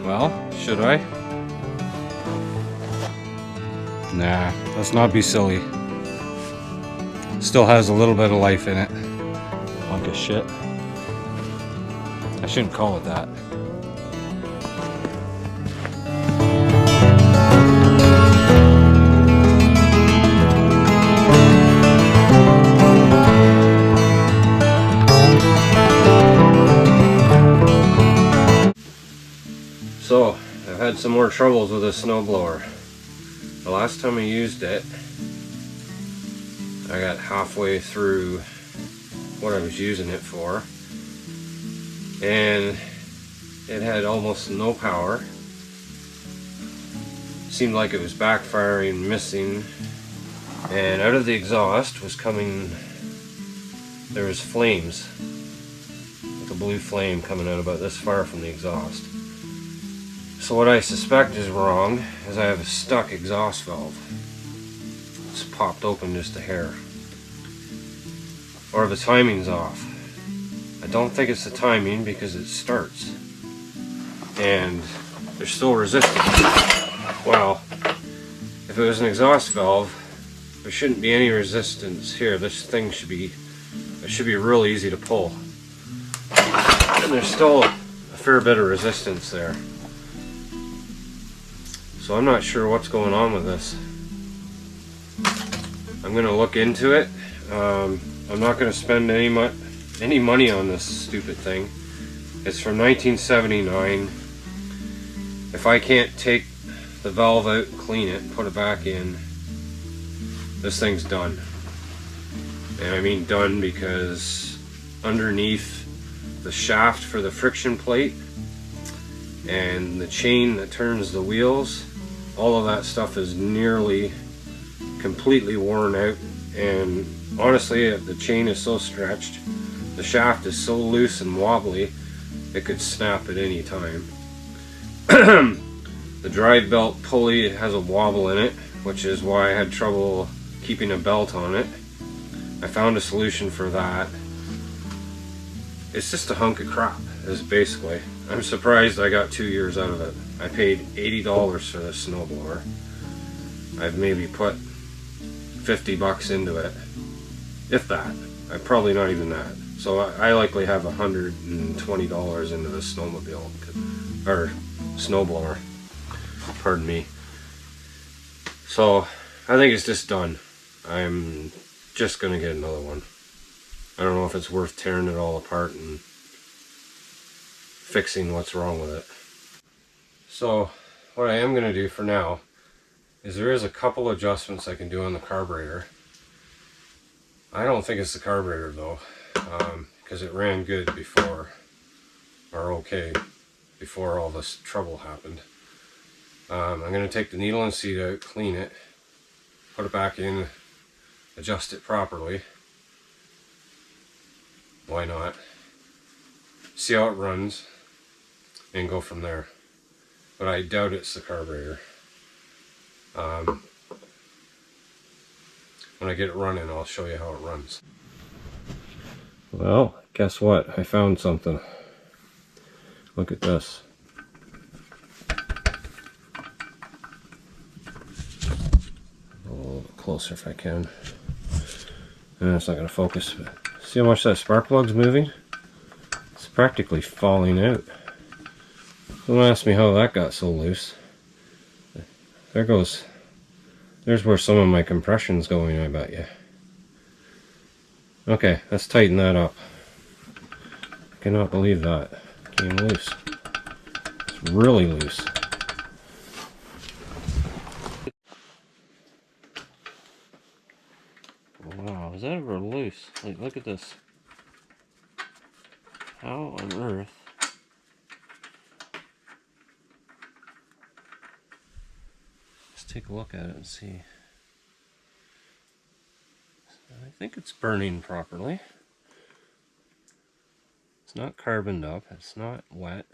Well, should I? Nah, let's not be silly. Still has a little bit of life in it. Hunk of shit. I shouldn't call it that. So, I've had some more troubles with this snowblower. The last time I used it, I got halfway through what I was using it for, and it had almost no power. Seemed like it was backfiring, missing, and out of the exhaust was coming, there was flames, like a blue flame coming out about this far from the exhaust. So what I suspect is wrong is I have a stuck exhaust valve. It's popped open just a hair. Or the timing's off. I don't think it's the timing because it starts. And there's still resistance. Well, if it was an exhaust valve, there shouldn't be any resistance here. This thing should be real easy to pull. And there's still a fair bit of resistance there. So I'm not sure what's going on with this. I'm going to look into it. I'm not going to spend any money on this stupid thing. It's from 1979. If I can't take the valve out and clean it and put it back in, this thing's done. And I mean done because underneath the shaft for the friction plate and the chain that turns the wheels, all of that stuff is nearly completely worn out, and honestly the chain is so stretched, the shaft is so loose and wobbly, it could snap at any time. The drive belt pulley has a wobble in it, which is why I had trouble keeping a belt on it. I found a solution for that. It's just a hunk of crap, is basically. I'm surprised I got 2 years out of it. I paid $80 for this snowblower. I've maybe put $50 into it, if that. I'm probably not even that. So I likely have $120 into this snowmobile, or snowblower. Pardon me. So I think it's just done. I'm just gonna get another one. I don't know if it's worth tearing it all apart and fixing what's wrong with it. So what I am going to do for now is there is a couple adjustments I can do on the carburetor. I don't think it's the carburetor though, because it ran good before, or okay, before all this trouble happened. I'm going to take the needle and seat out, clean it, put it back in, adjust it properly. Why not? See how it runs and go from there. But I doubt it's the carburetor. When I get it running, I'll show you how it runs. Well, guess what? I found something. Look at this. A little bit closer if I can. It's not going to focus. But see how much that spark plug's moving? It's practically falling out. Don't ask me how that got so loose. There goes. There's where some of my compression's going, I bet you. Okay, let's tighten that up. I cannot believe that. Came loose. It's really loose. Wow, is that ever loose? Like, look at this. How on earth? Let's take a look at it and see. I think it's burning properly. It's not carboned up. It's not wet.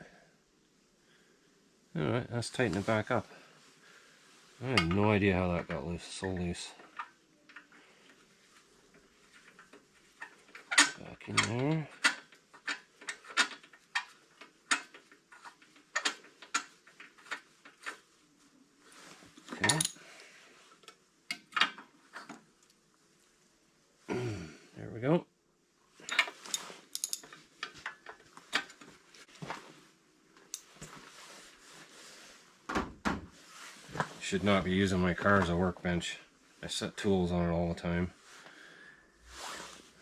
Alright, let's tighten it back up. I have no idea how that got loose. So loose. Back in there. should not be using my car as a workbench. I set tools on it all the time.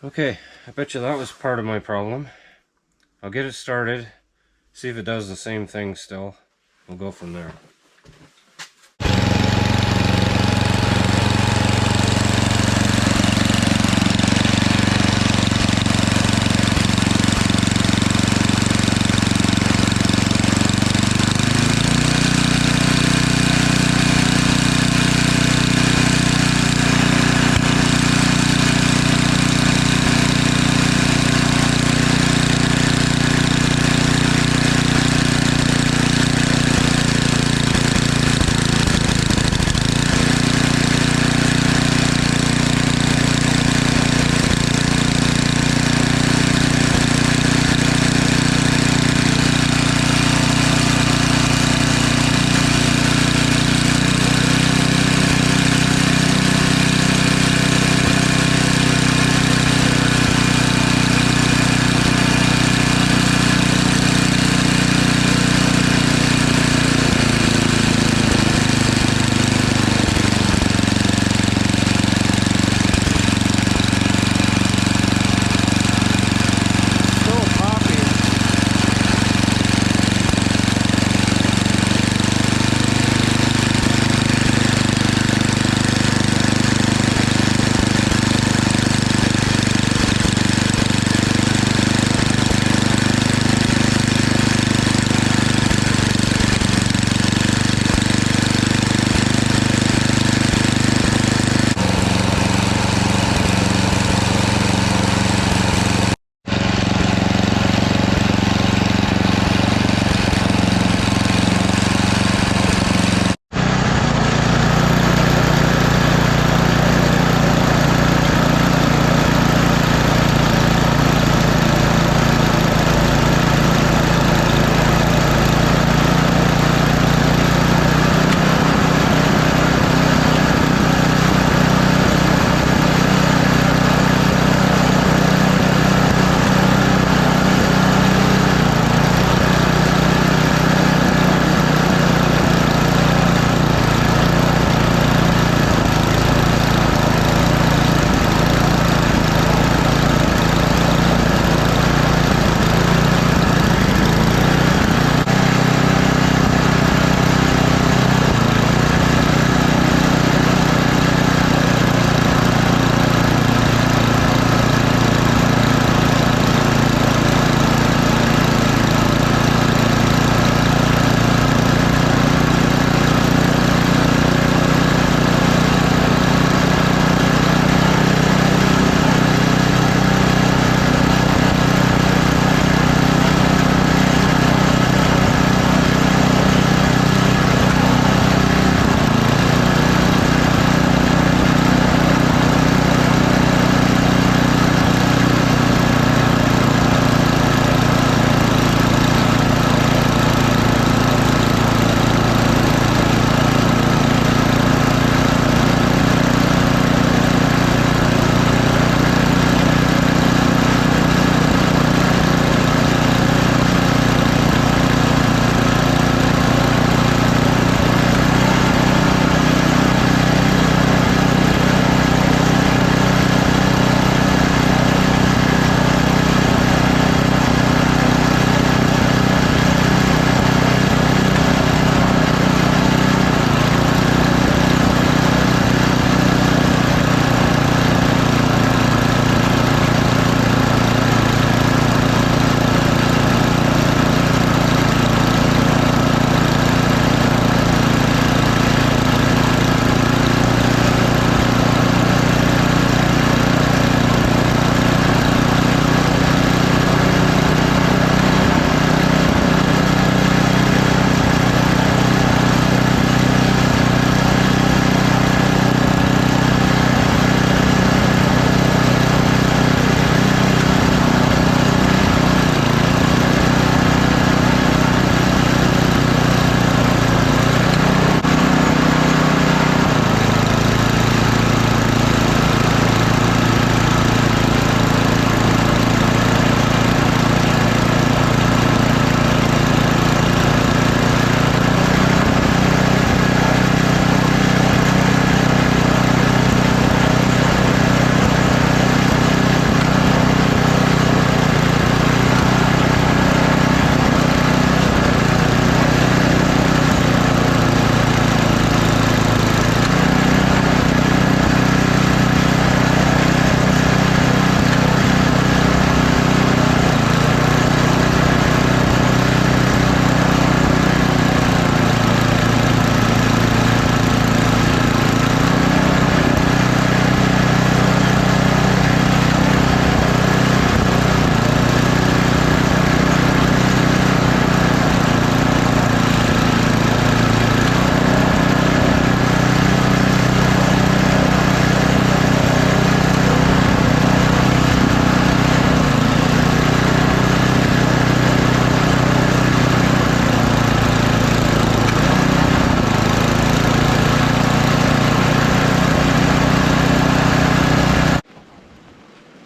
Okay, I bet you that was part of my problem. I'll get it started, see if it does the same thing still. We'll go from there.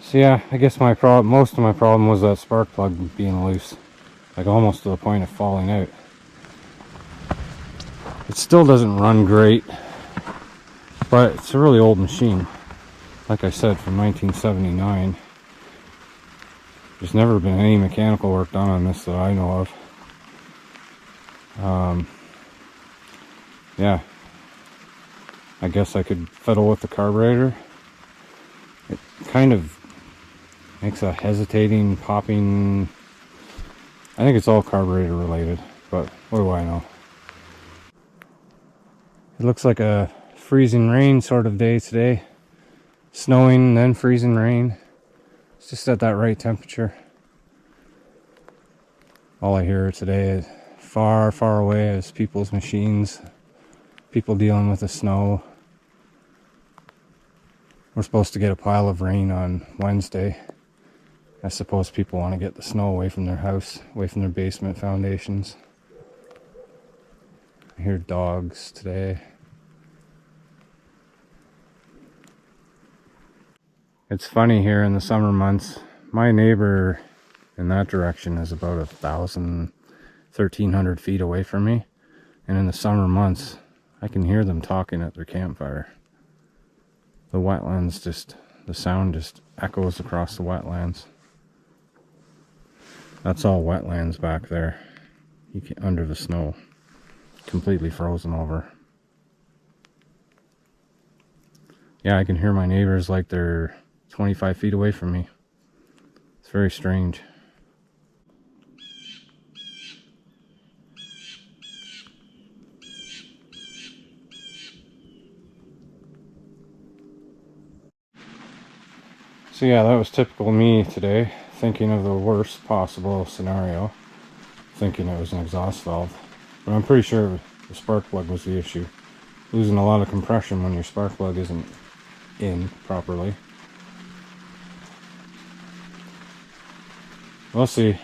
So yeah, I guess most of my problem was that spark plug being loose. Like almost to the point of falling out. It still doesn't run great, but it's a really old machine. Like I said, from 1979. There's never been any mechanical work done on this that I know of. Yeah, I guess I could fiddle with the carburetor. It kind of makes a hesitating, popping. I think it's all carburetor related, but what do I know? It looks like a freezing rain sort of day today. Snowing, then freezing rain. It's just at that right temperature. All I hear today is far, far away is people's machines, people dealing with the snow. We're supposed to get a pile of rain on Wednesday. I suppose people want to get the snow away from their house, away from their basement foundations. I hear dogs today. It's funny here in the summer months, my neighbor in that direction is about 1,300 feet away from me. And in the summer months, I can hear them talking at their campfire. The wetlands the sound just echoes across the wetlands. That's all wetlands back there. Under the snow. Completely frozen over. Yeah, I can hear my neighbors like they're 25 feet away from me. It's very strange. So yeah, that was typical me today, thinking of the worst possible scenario, thinking it was an exhaust valve. But I'm pretty sure the spark plug was the issue. Losing a lot of compression when your spark plug isn't in properly. We'll see.